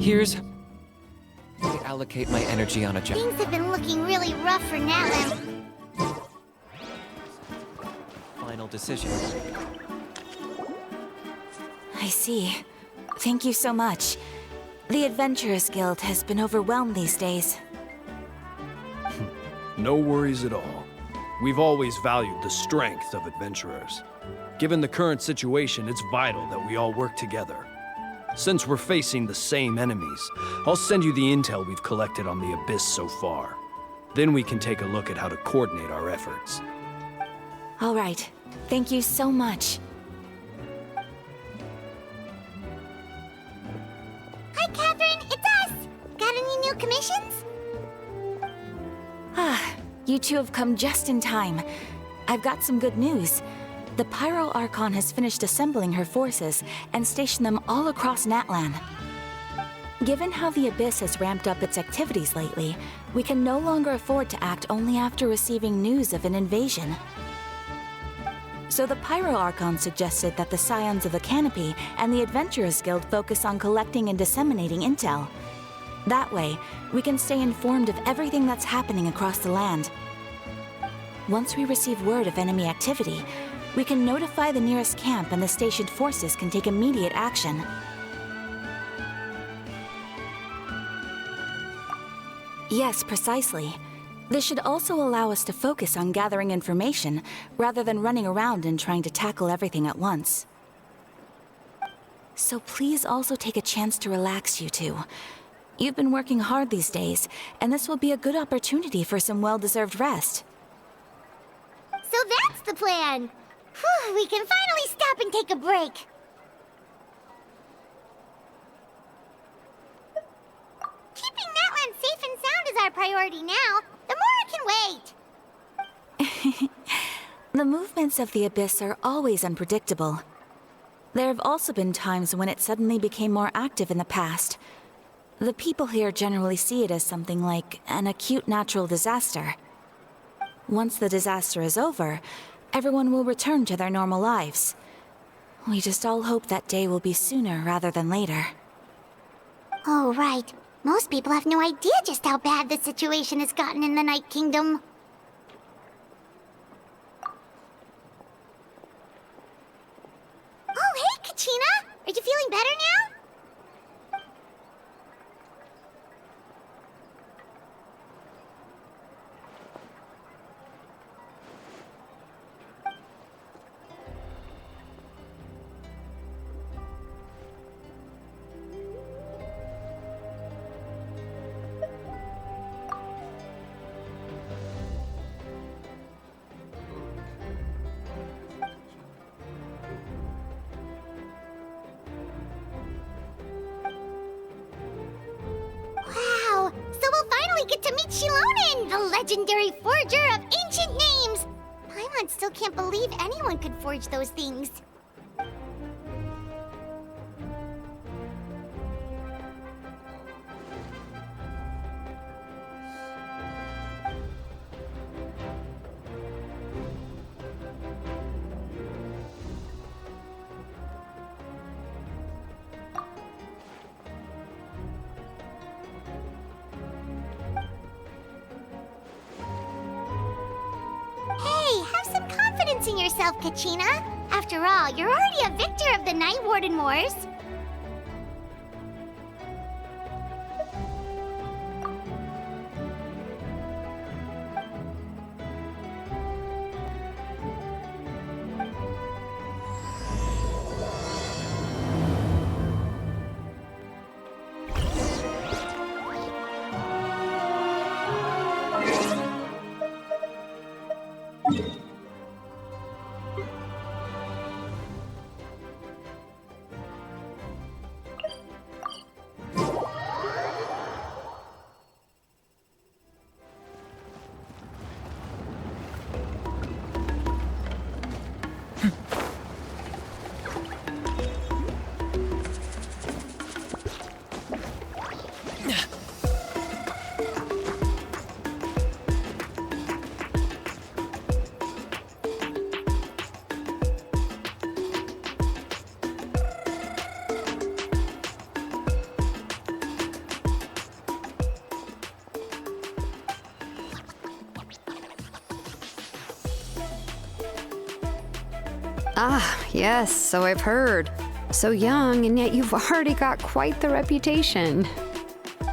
Here's... I allocate my energy on a job. Things have been looking really rough for Natlan. Final decision. I see. Thank you so much. The Adventurers Guild has been overwhelmed these days. No worries at all. We've always valued the strength of adventurers. Given the current situation, it's vital that we all work together. Since we're facing the same enemies, I'll send you the intel we've collected on the Abyss so far. Then we can take a look at how to coordinate our efforts. All right. Thank you so much. Hi, Catherine, it's us! Got any new commissions? You two have come just in time. I've got some good news. The Pyro Archon has finished assembling her forces and stationed them all across Natlan. Given how the Abyss has ramped up its activities lately, we can no longer afford to act only after receiving news of an invasion. So the Pyro Archon suggested that the Scions of the Canopy and the Adventurers Guild focus on collecting and disseminating intel. That way, we can stay informed of everything that's happening across the land. Once we receive word of enemy activity, we can notify the nearest camp and the stationed forces can take immediate action. Yes, precisely. This should also allow us to focus on gathering information, rather than running around and trying to tackle everything at once. So please also take a chance to relax, you two. You've been working hard these days, and this will be a good opportunity for some well-deserved rest. So that's the plan! Whew, we can finally stop and take a break! Keeping Natlan safe and sound is our priority now. The more can wait! The movements of the Abyss are always unpredictable. There have also been times when it suddenly became more active in the past. The people here generally see it as something like an acute natural disaster. Once the disaster is over, everyone will return to their normal lives. We just all hope that day will be sooner rather than later. Oh, right. Most people have no idea just how bad the situation has gotten in the Night Kingdom. Oh, hey, Kachina! Are you feeling better now? Wow! So we'll finally get to meet Shilonen, the legendary forger of ancient names! Paimon still can't believe anyone could forge those things. Hey, have some confidence in yourself, Kachina. After all, you're already a victor of the Night Warden Wars. Ah, yes, so I've heard. So young, and yet you've already got quite the reputation.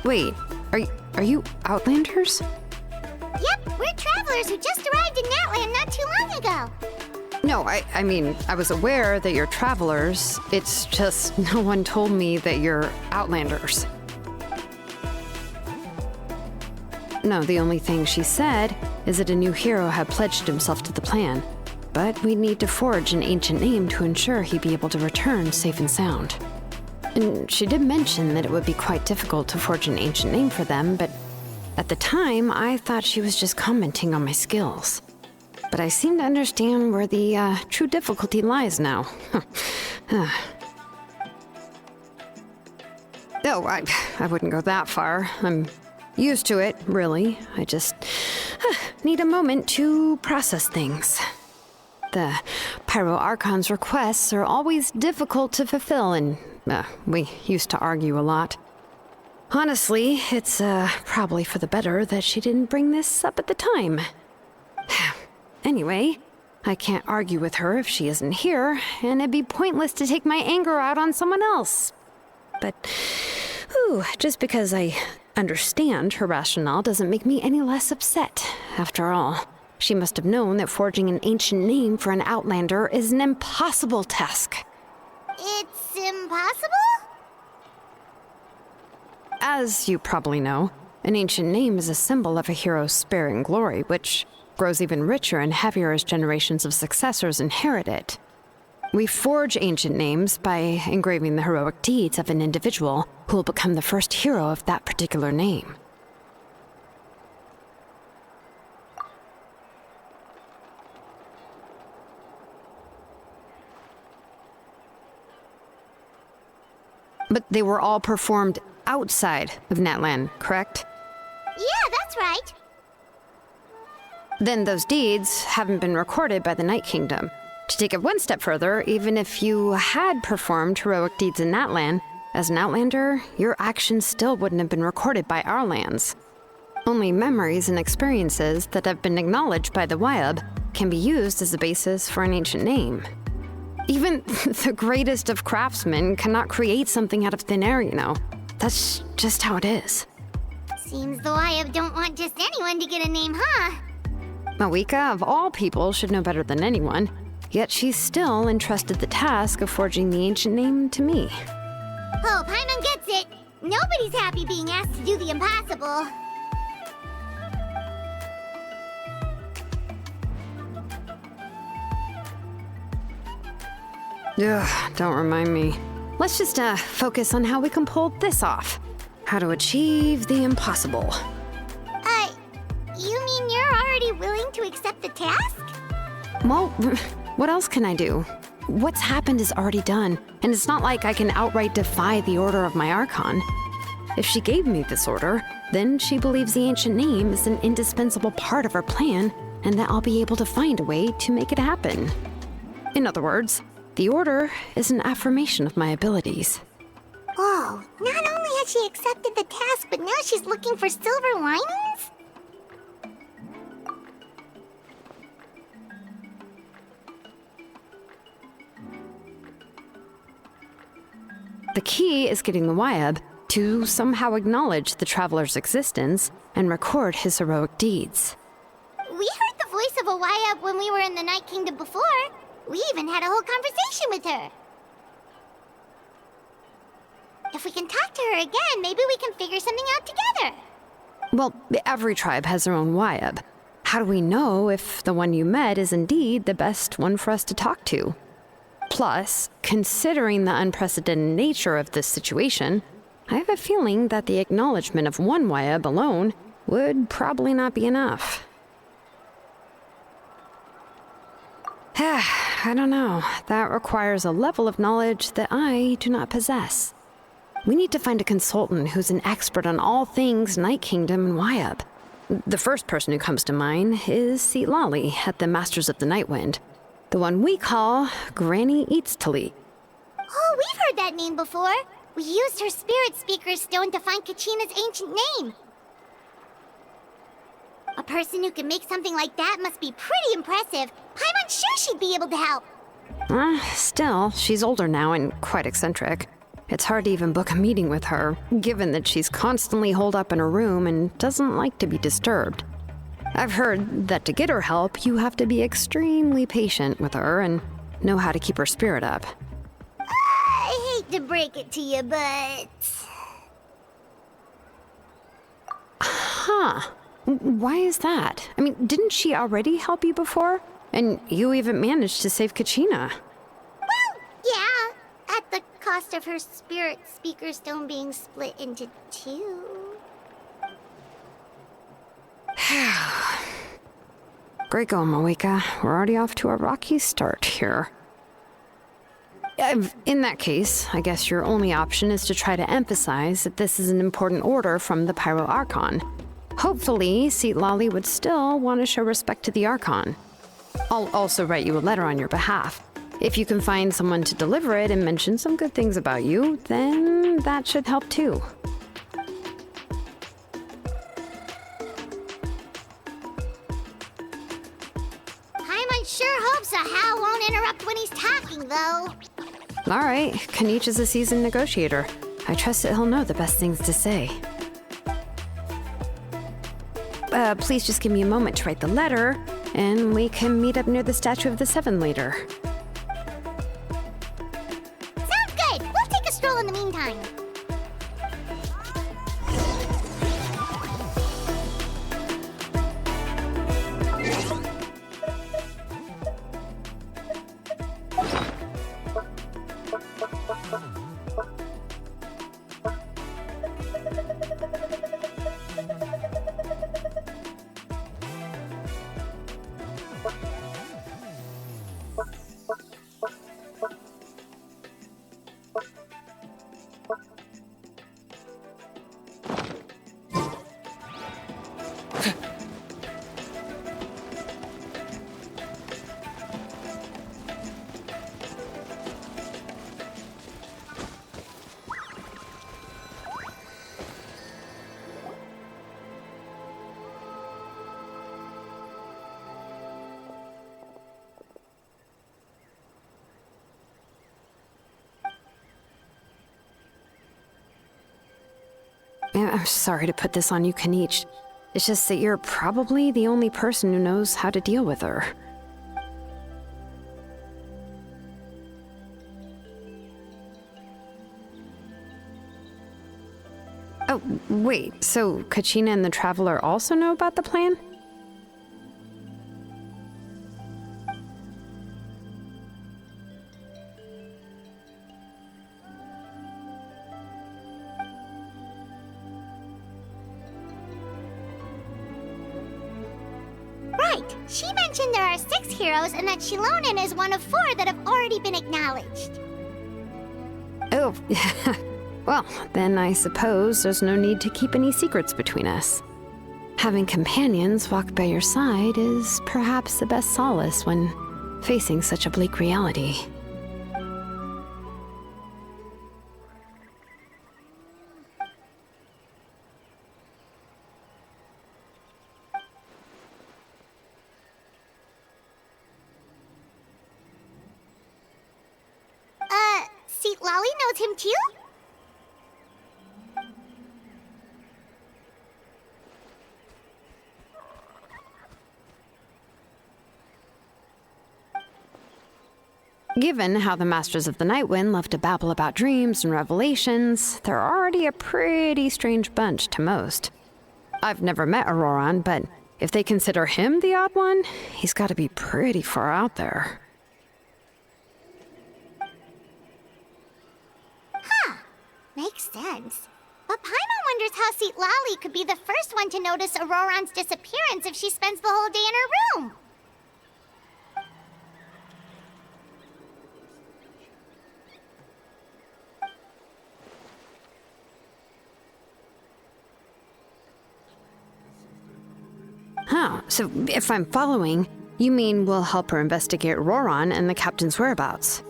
Wait, are you Outlanders? Yep, we're travelers who just arrived in Natland not too long ago. No, I mean, I was aware that you're travelers. It's just no one told me that you're Outlanders. No, the only thing she said is that a new hero had pledged himself to the plan. But we'd need to forge an ancient name to ensure he'd be able to return safe and sound. And she did mention that it would be quite difficult to forge an ancient name for them, but at the time, I thought she was just commenting on my skills. But I seem to understand where the true difficulty lies now. Oh, I wouldn't go that far. I'm used to it, really. I just need a moment to process things. The Pyro Archon's requests are always difficult to fulfill, and we used to argue a lot. Honestly, it's probably for the better that she didn't bring this up at the time. Anyway, I can't argue with her if she isn't here, and it'd be pointless to take my anger out on someone else. But, just because I understand her rationale doesn't make me any less upset. After all, she must have known that forging an ancient name for an Outlander is an impossible task. It's impossible? As you probably know, an ancient name is a symbol of a hero's spirit and glory, which grows even richer and heavier as generations of successors inherit it. We forge ancient names by engraving the heroic deeds of an individual who will become the first hero of that particular name. But they were all performed outside of Natland, correct? Yeah, that's right. Then those deeds haven't been recorded by the Night Kingdom. To take it one step further, even if you had performed heroic deeds in Natland, as an Outlander, your actions still wouldn't have been recorded by our lands. Only memories and experiences that have been acknowledged by the Wyab can be used as a basis for an ancient name. Even the greatest of craftsmen cannot create something out of thin air, you know. That's just how it is. Seems the Wyab don't want just anyone to get a name, huh? Mawika, of all people, should know better than anyone, yet she's still entrusted the task of forging the ancient name to me. Oh, Paimon gets it. Nobody's happy being asked to do the impossible. Ugh, don't remind me. Let's just focus on how we can pull this off. How to achieve the impossible. You mean you're already willing to accept the task? Well, what else can I do? What's happened is already done, and it's not like I can outright defy the order of my Archon. If she gave me this order, then she believes the ancient name is an indispensable part of her plan, and that I'll be able to find a way to make it happen. In other words, the order is an affirmation of my abilities. Whoa, not only has she accepted the task, but now she's looking for silver linings? The key is getting the Wyab to somehow acknowledge the traveler's existence and record his heroic deeds. We heard the voice of a Wyab when we were in the Night Kingdom before. We even had a whole conversation with her. If we can talk to her again, maybe we can figure something out together. Well, every tribe has their own Wyab. How do we know if the one you met is indeed the best one for us to talk to? Plus, considering the unprecedented nature of this situation, I have a feeling that the acknowledgement of one Wyab alone would probably not be enough. I don't know. That requires a level of knowledge that I do not possess. We need to find a consultant who's an expert on all things Night Kingdom and Wyab. The first person who comes to mind is Seatlali at the Masters of the Nightwind. The one we call Granny Eatstali. Oh, we've heard that name before. We used her spirit speaker stone to find Kachina's ancient name. A person who can make something like that must be pretty impressive. Paimon's sure she'd be able to help. Still, she's older now and quite eccentric. It's hard to even book a meeting with her, given that she's constantly holed up in her room and doesn't like to be disturbed. I've heard that to get her help, you have to be extremely patient with her and know how to keep her spirit up. I hate to break it to you, but... Huh. Why is that? I mean, didn't she already help you before? And you even managed to save Kachina. Well, yeah. At the cost of her spirit speaker stone being split into two. Great going, Moeka. We're already off to a rocky start here. In that case, I guess your only option is to try to emphasize that this is an important order from the Pyro Archon. Hopefully, Seat Lolly would still want to show respect to the Archon. I'll also write you a letter on your behalf. If you can find someone to deliver it and mention some good things about you, then that should help too. Paimon sure hopes a Hal won't interrupt when he's talking, though. All right, Kanich is a seasoned negotiator. I trust that he'll know the best things to say. Please just give me a moment to write the letter, and we can meet up near the Statue of the Seven later. Sounds good. We'll take a stroll in the meantime. I'm sorry to put this on you, Kanich. It's just that you're probably the only person who knows how to deal with her. Oh, wait, so Kachina and the Traveler also know about the plan? Right. She mentioned there are 6 heroes and that Shilonen is one of 4 that have already been acknowledged. Oh, well, then I suppose there's no need to keep any secrets between us. Having companions walk by your side is perhaps the best solace when facing such a bleak reality. Seat Lolly knows him too? Given how the Masters of the Nightwind love to babble about dreams and revelations, they're already a pretty strange bunch to most. I've never met Auroran, but if they consider him the odd one, he's got to be pretty far out there. Makes sense. But Paimon wonders how Seat Lolly could be the first one to notice Auroran's disappearance if she spends the whole day in her room. Huh, so if I'm following, you mean we'll help her investigate Auroran and the captain's whereabouts?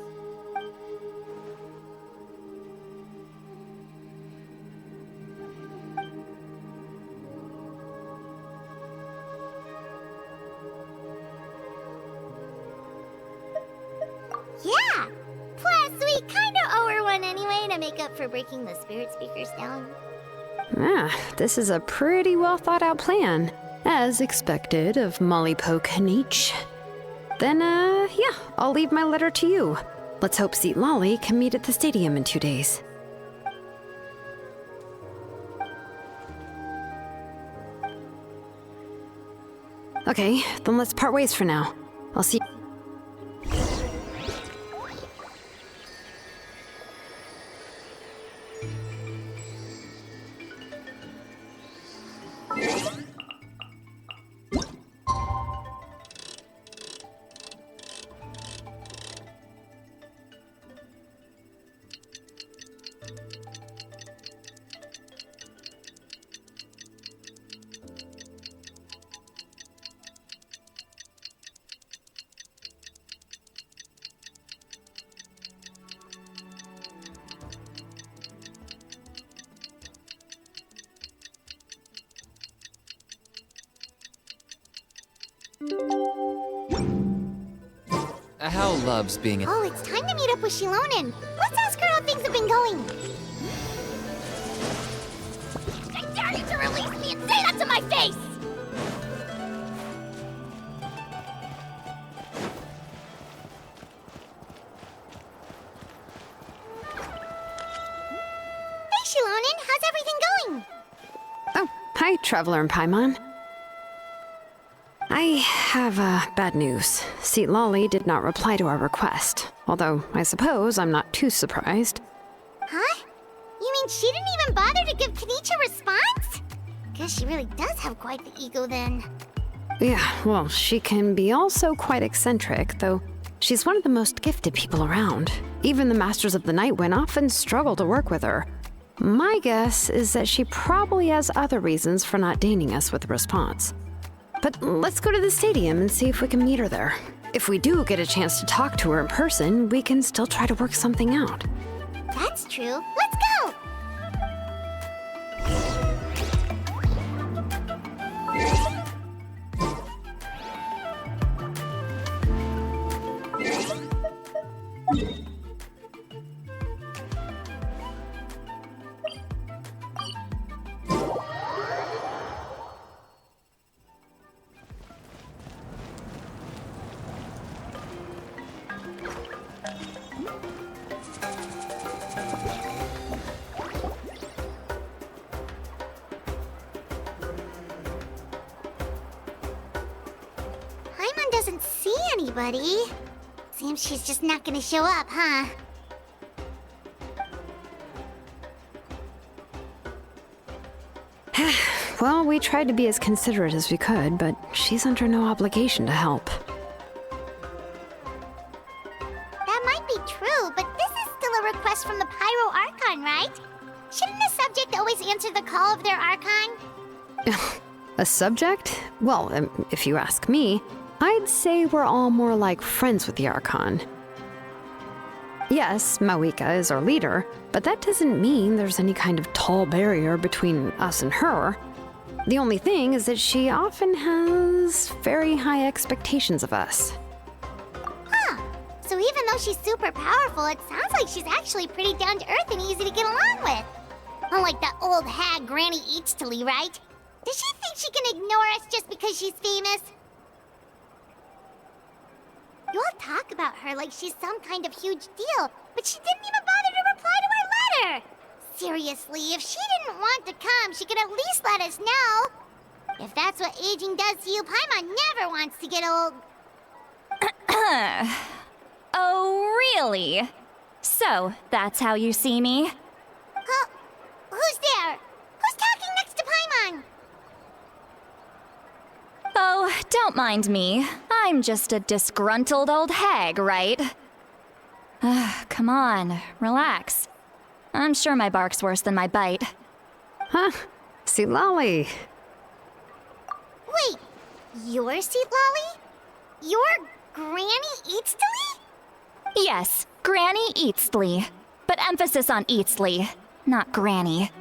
to make up for breaking the spirit speakers down? This is a pretty well thought out plan. As expected of Molly Poke Nietzsche. Then, yeah, I'll leave my letter to you. Let's hope Seat Lolly can meet at the stadium in 2 days. Okay, then let's part ways for now. I'll see. Hal loves being in. Oh, it's time to meet up with Shilonen. Let's ask her how things have been going. I dare you to release me and say that to my face! Hey, Shilonen, how's everything going? Oh, hi, Traveler and Paimon. I have bad news. Seat Lolly did not reply to our request, although I suppose I'm not too surprised. Huh? You mean she didn't even bother to give Kenichi a response? Guess she really does have quite the ego then. Yeah, well, she can be also quite eccentric, though she's one of the most gifted people around. Even the Masters of the Nightwind often struggle to work with her. My guess is that she probably has other reasons for not deigning us with a response. But let's go to the stadium and see if we can meet her there. If we do get a chance to talk to her in person, we can still try to work something out. That's true. Let's go! Doesn't see anybody. Seems she's just not gonna show up, huh? Well, we tried to be as considerate as we could, but she's under no obligation to help. That might be true, but this is still a request from the Pyro Archon, right? Shouldn't the subject always answer the call of their Archon? A subject? Well, if you ask me, I'd say we're all more like friends with the Archon. Yes, Mawika is our leader, but that doesn't mean there's any kind of tall barrier between us and her. The only thing is that she often has very high expectations of us. Huh. So even though she's super powerful, it sounds like she's actually pretty down to earth and easy to get along with. Unlike that old hag Granny Eatstily, right? Does she think she can ignore us just because she's famous? You all talk about her like she's some kind of huge deal, but she didn't even bother to reply to our letter! Seriously, if she didn't want to come, she could at least let us know! If that's what aging does to you, Paimon never wants to get old. Oh, really? So, that's how you see me? Huh? Who's there? Who's talking next to Paimon? Oh, don't mind me. I'm just a disgruntled old hag, right? Come on, relax. I'm sure my bark's worse than my bite. Huh? See Lolly. Wait, you're Seat Lolly? You're Granny Eatstily? Yes, Granny Eatstly. But emphasis on Eatstly, not Granny.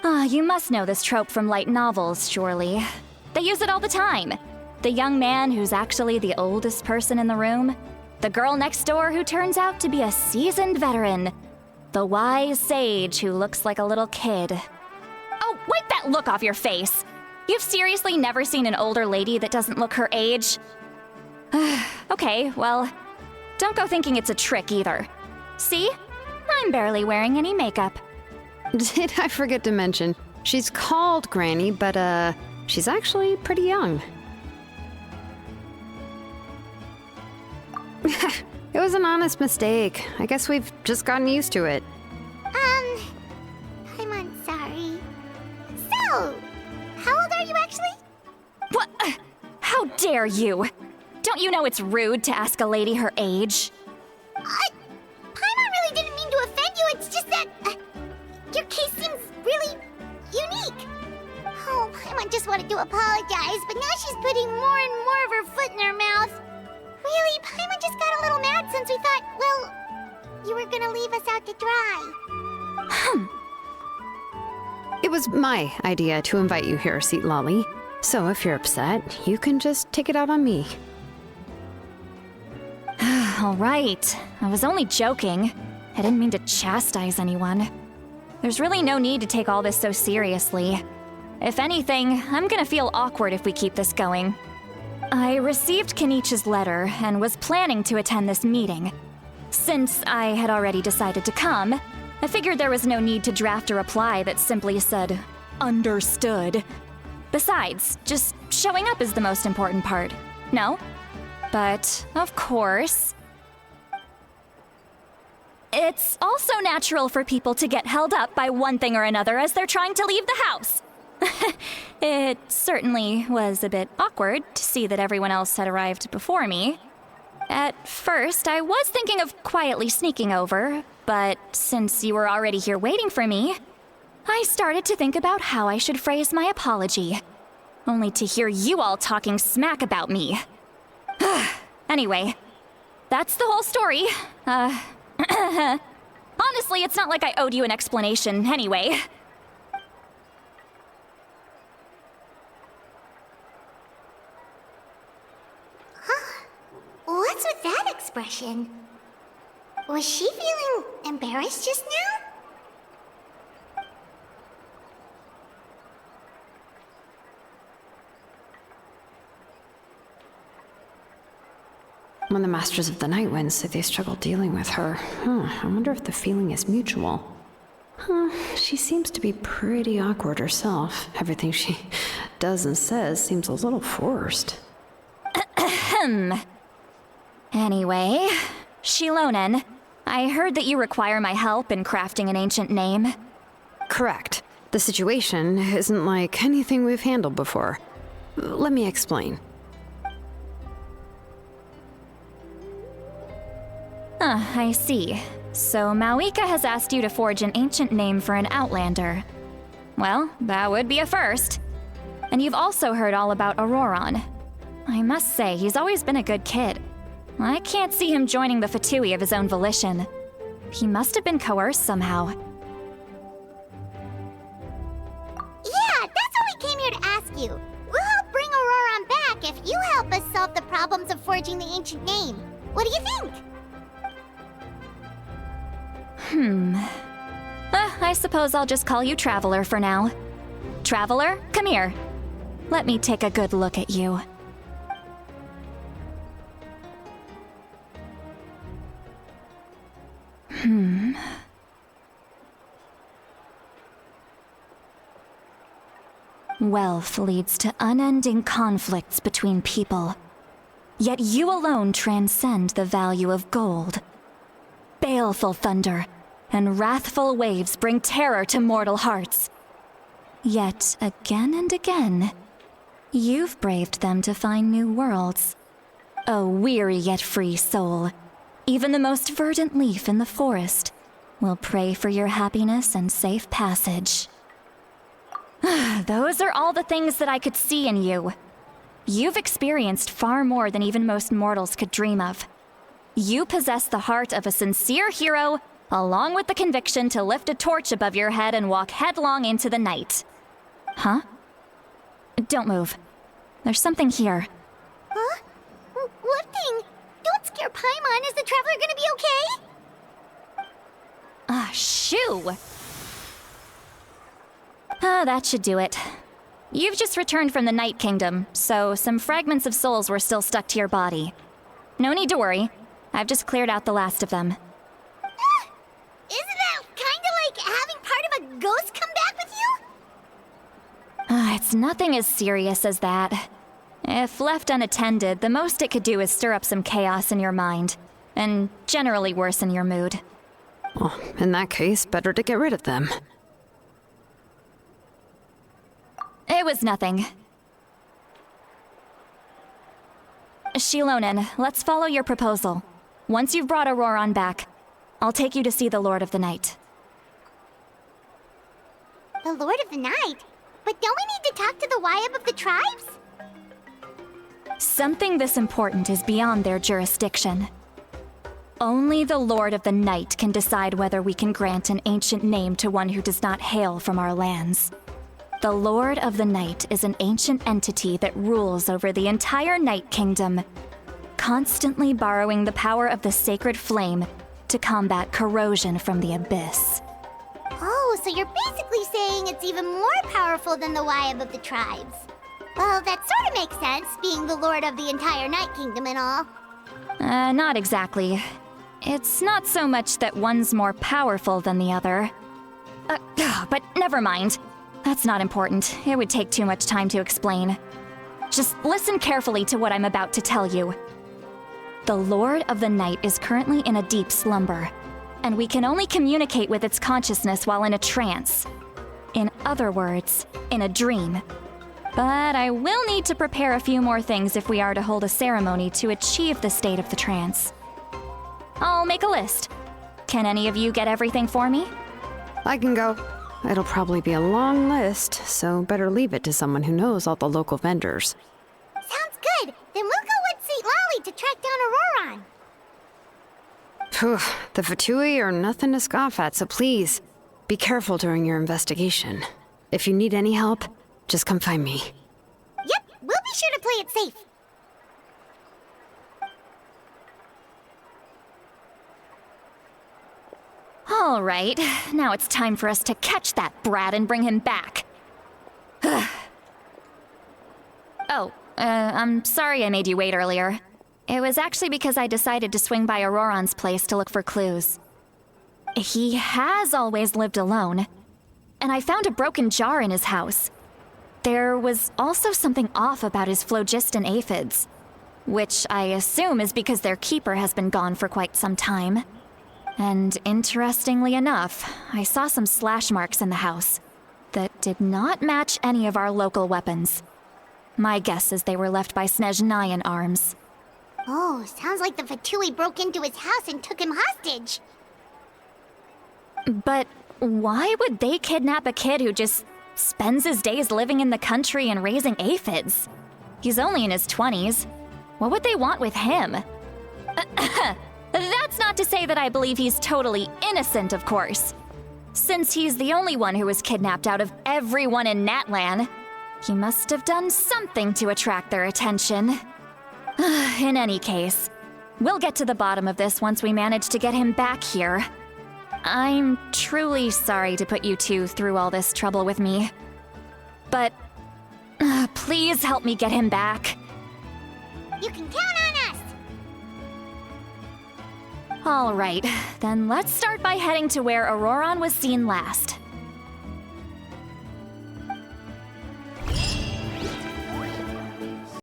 You must know this trope from light novels, surely. They use it all the time. The young man who's actually the oldest person in the room. The girl next door who turns out to be a seasoned veteran. The wise sage who looks like a little kid. Oh, wipe that look off your face! You've seriously never seen an older lady that doesn't look her age? Okay, well, don't go thinking it's a trick either. See? I'm barely wearing any makeup. Did I forget to mention, she's called Granny, but she's actually pretty young. It was an honest mistake. I guess we've just gotten used to it. I'm sorry. So, how old are you actually? What? How dare you? Don't you know it's rude to ask a lady her age? Paimon really didn't mean to offend you, it's just that your case seems really unique. Oh, Paimon just wanted to apologize, but now she's putting more and more of her foot in her mouth. Really, Paimon just got a little mad since we thought, well, you were gonna leave us out to dry. It was my idea to invite you here, Seat Lolly. So if you're upset, you can just take it out on me. All right. I was only joking. I didn't mean to chastise anyone. There's really no need to take all this so seriously. If anything, I'm gonna feel awkward if we keep this going. I received Kenichi's letter and was planning to attend this meeting. Since I had already decided to come, I figured there was no need to draft a reply that simply said, "Understood." Besides, just showing up is the most important part, no? But, of course, it's also natural for people to get held up by one thing or another as they're trying to leave the house. It certainly was a bit awkward to see that everyone else had arrived before me. At first, I was thinking of quietly sneaking over, but since you were already here waiting for me, I started to think about how I should phrase my apology. Only to hear you all talking smack about me. Anyway, that's the whole story. Honestly, it's not like I owed you an explanation anyway. What's with that expression? Was she feeling embarrassed just now? When the Masters of the Night Winds say they struggle dealing with her, I wonder if the feeling is mutual. She seems to be pretty awkward herself. Everything she does and says seems a little forced. Anyway, Shilonen, I heard that you require my help in crafting an ancient name. Correct. The situation isn't like anything we've handled before. Let me explain. I see. So Mawika has asked you to forge an ancient name for an Outlander. Well, that would be a first. And you've also heard all about Auroron. I must say, he's always been a good kid. I can't see him joining the Fatui of his own volition. He must have been coerced somehow. Yeah, that's what we came here to ask you. We'll help bring Auroron back if you help us solve the problems of forging the ancient name. What do you think? I suppose I'll just call you Traveler for now. Traveler, come here. Let me take a good look at you. Wealth leads to unending conflicts between people. Yet you alone transcend the value of gold. Baleful thunder and wrathful waves bring terror to mortal hearts. Yet again and again, you've braved them to find new worlds. A weary yet free soul, even the most verdant leaf in the forest will pray for your happiness and safe passage. Those are all the things that I could see in you. You've experienced far more than even most mortals could dream of. You possess the heart of a sincere hero, along with the conviction to lift a torch above your head and walk headlong into the night. Huh? Don't move. There's something here. Huh? What thing? Don't scare Paimon. Is the Traveler gonna be okay? Shh. That should do it. You've just returned from the Night Kingdom, so some fragments of souls were still stuck to your body. No need to worry. I've just cleared out the last of them. Isn't that kinda like having part of a ghost come back with you? It's nothing as serious as that. If left unattended, the most it could do is stir up some chaos in your mind, and generally worsen your mood. Well, in that case, better to get rid of them. It was nothing. Shilonen, let's follow your proposal. Once you've brought Auroron back, I'll take you to see the Lord of the Night. The Lord of the Night? But don't we need to talk to the Wyab of the tribes? Something this important is beyond their jurisdiction. Only the Lord of the Night can decide whether we can grant an ancient name to one who does not hail from our lands. The Lord of the Night is an ancient entity that rules over the entire Night Kingdom, constantly borrowing the power of the sacred flame to combat corrosion from the abyss. Oh, so you're basically saying it's even more powerful than the Wyab of the tribes. Well, that sort of makes sense, being the lord of the entire Night Kingdom and all. Not exactly. It's not so much that one's more powerful than the other. But never mind. That's not important. It would take too much time to explain. Just listen carefully to what I'm about to tell you. The Lord of the Night is currently in a deep slumber, and we can only communicate with its consciousness while in a trance. In other words, in a dream. But I will need to prepare a few more things if we are to hold a ceremony to achieve the state of the trance. I'll make a list. Can any of you get everything for me? I can go. It'll probably be a long list, so better leave it to someone who knows all the local vendors. Sounds good. Then we'll go with St. Lolly to track down Auroron. Phew, the Fatui are nothing to scoff at, so please, be careful during your investigation. If you need any help, just come find me. Yep, we'll be sure to play it safe. All right, now it's time for us to catch that brat and bring him back. I'm sorry I made you wait earlier. It was actually because I decided to swing by Auroron's place to look for clues. He has always lived alone, and I found a broken jar in his house. There was also something off about his phlogiston aphids, which I assume is because their keeper has been gone for quite some time. And interestingly enough, I saw some slash marks in the house that did not match any of our local weapons. My guess is they were left by Snezhnayan arms. Oh, sounds like the Fatui broke into his house and took him hostage. But why would they kidnap a kid who just spends his days living in the country and raising aphids? He's only in his 20s. What would they want with him? That's not to say that I believe he's totally innocent, of course. Since he's the only one who was kidnapped out of everyone in Natlan, he must have done something to attract their attention. In any case, we'll get to the bottom of this once we manage to get him back here. I'm truly sorry to put you two through all this trouble with me. But please help me get him back. You can count on us! All right, then let's start by heading to where Auroron was seen last.